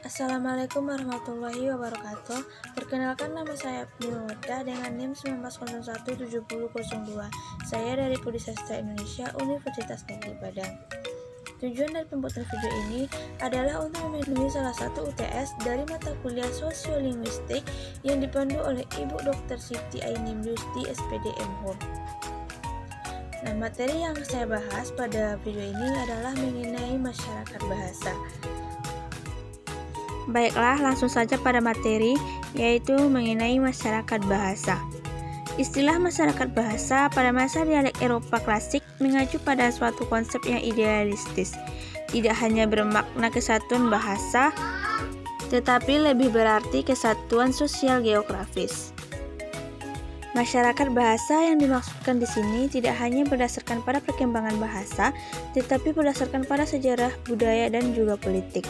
Assalamualaikum warahmatullahi wabarakatuh. Perkenalkan, nama saya Abdul dengan NIM 19017002. Saya dari Prodi Sastra Indonesia Universitas Negeri Padang. Tujuan dari pembuatan video ini adalah untuk memenuhi salah satu UTS dari mata kuliah Sosiolinguistik yang dipandu oleh Ibu Dr. Siti Ainim Yusti SPD M.Hum. Nah, materi yang saya bahas pada video ini adalah mengenai masyarakat bahasa. Baiklah, langsung saja pada materi, yaitu mengenai masyarakat bahasa. Istilah masyarakat bahasa pada masa dialek Eropa klasik mengacu pada suatu konsep yang idealistis, tidak hanya bermakna kesatuan bahasa, tetapi lebih berarti kesatuan sosial geografis. Masyarakat bahasa yang dimaksudkan di sini tidak hanya berdasarkan pada perkembangan bahasa, tetapi berdasarkan pada sejarah, budaya, dan juga politik.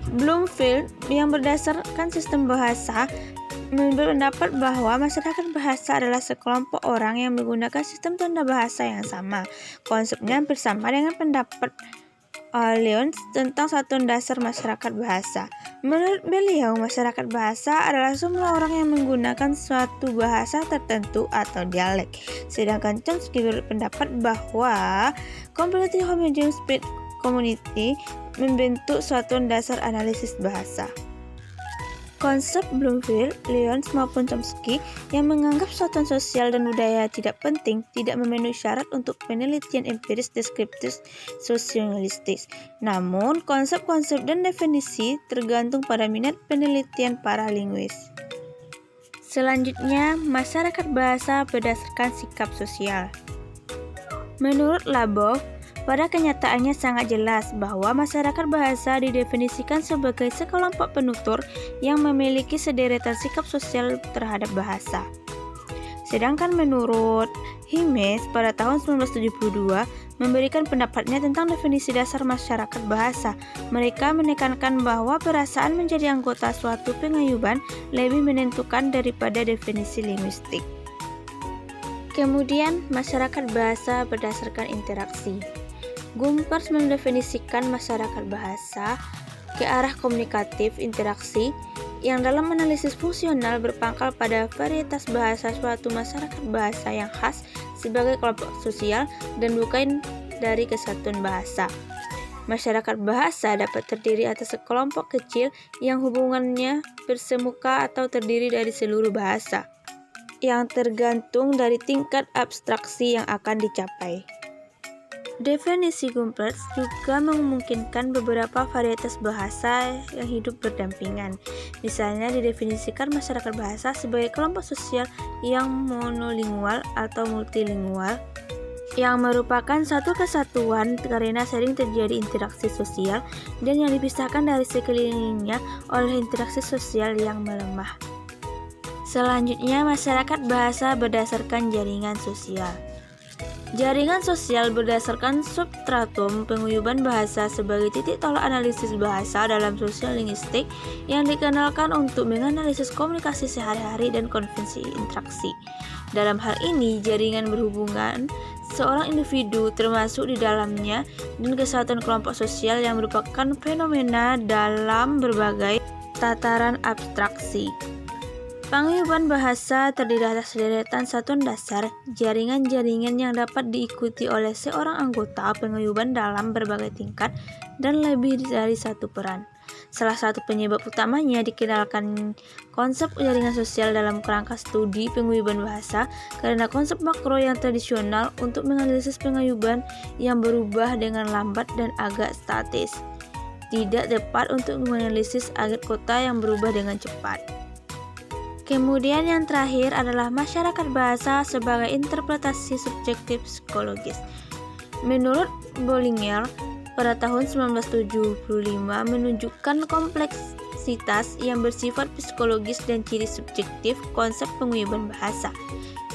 Bloomfield yang berdasarkan sistem bahasa berpendapat bahwa masyarakat bahasa adalah sekelompok orang yang menggunakan sistem tanda bahasa yang sama. Konsepnya hampir sama dengan pendapat Lyons tentang satuan dasar masyarakat bahasa. Menurut beliau, masyarakat bahasa adalah semua orang yang menggunakan suatu bahasa tertentu atau dialek. Sedangkan Chomsky berpendapat bahwa completely homogeneous spread community membentuk satuan dasar analisis bahasa. Konsep Bloomfield, Lyons maupun Chomsky yang menganggap satuan sosial dan budaya tidak penting tidak memenuhi syarat untuk penelitian empiris deskriptif sosiolinguistik. Namun, konsep-konsep dan definisi tergantung pada minat penelitian para linguis. Selanjutnya, masyarakat bahasa berdasarkan sikap sosial. Menurut Labov, pada kenyataannya sangat jelas bahwa masyarakat bahasa didefinisikan sebagai sekelompok penutur yang memiliki sederetan sikap sosial terhadap bahasa. Sedangkan menurut Himes pada tahun 1972 memberikan pendapatnya tentang definisi dasar masyarakat bahasa. Mereka menekankan bahwa perasaan menjadi anggota suatu pengayuban lebih menentukan daripada definisi linguistik. Kemudian, masyarakat bahasa berdasarkan interaksi. Gompers mendefinisikan masyarakat bahasa ke arah komunikatif interaksi yang dalam analisis fungsional berpangkal pada varietas bahasa suatu masyarakat bahasa yang khas sebagai kelompok sosial dan bukan dari kesatuan bahasa. Masyarakat bahasa dapat terdiri atas sekelompok kecil yang hubungannya bersemuka atau terdiri dari seluruh bahasa, yang tergantung dari tingkat abstraksi yang akan dicapai. Definisi Gompers juga memungkinkan beberapa varietas bahasa yang hidup berdampingan. Misalnya didefinisikan masyarakat bahasa sebagai kelompok sosial yang monolingual atau multilingual, yang merupakan satu kesatuan karena sering terjadi interaksi sosial dan yang dipisahkan dari sekelilingnya oleh interaksi sosial yang melemah. Selanjutnya, masyarakat bahasa berdasarkan jaringan sosial. Jaringan sosial berdasarkan substratum penguyuban bahasa sebagai titik tolak analisis bahasa dalam sosiolinguistik yang dikenalkan untuk menganalisis komunikasi sehari-hari dan konvensi interaksi. Dalam hal ini, jaringan berhubungan seorang individu termasuk di dalamnya dan kesatuan kelompok sosial yang merupakan fenomena dalam berbagai tataran abstraksi. Pengayuban bahasa terdiri atas sederetan satuan dasar, jaringan-jaringan yang dapat diikuti oleh seorang anggota pengayuban dalam berbagai tingkat dan lebih dari satu peran. Salah satu penyebab utamanya dikenalkan konsep jaringan sosial dalam kerangka studi pengayuban bahasa karena konsep makro yang tradisional untuk menganalisis pengayuban yang berubah dengan lambat dan agak statis, tidak tepat untuk menganalisis agen kota yang berubah dengan cepat. Kemudian yang terakhir adalah masyarakat bahasa sebagai interpretasi subjektif psikologis. Menurut Bollinger, pada tahun 1975 menunjukkan kompleksitas yang bersifat psikologis dan ciri subjektif konsep penguyuban bahasa.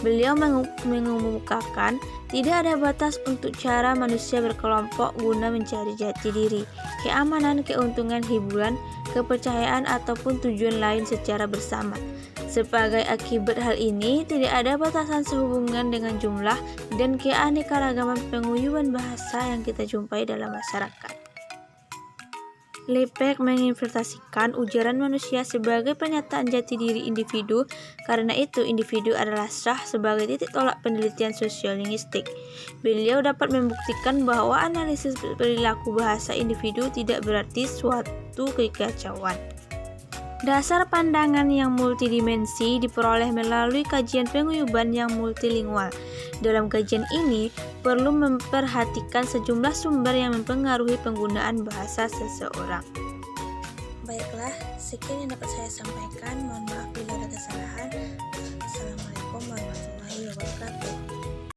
Beliau mengemukakan tidak ada batas untuk cara manusia berkelompok guna mencari jati diri, keamanan, keuntungan, hiburan, kepercayaan, ataupun tujuan lain secara bersama. Sebagai akibat hal ini, tidak ada batasan sehubungan dengan jumlah dan keanekaragaman penguyuban bahasa yang kita jumpai dalam masyarakat. Lepek menginterpretasikan ujaran manusia sebagai pernyataan jati diri individu, karena itu individu adalah sah sebagai titik tolak penelitian sosiolinguistik. Beliau dapat membuktikan bahwa analisis perilaku bahasa individu tidak berarti suatu kekacauan. Dasar pandangan yang multidimensi diperoleh melalui kajian penguyuban yang multilingual. Dalam kajian ini, perlu memperhatikan sejumlah sumber yang mempengaruhi penggunaan bahasa seseorang. Baiklah, sekian yang dapat saya sampaikan. Mohon maaf bila ada kesalahan. Assalamualaikum warahmatullahi wabarakatuh.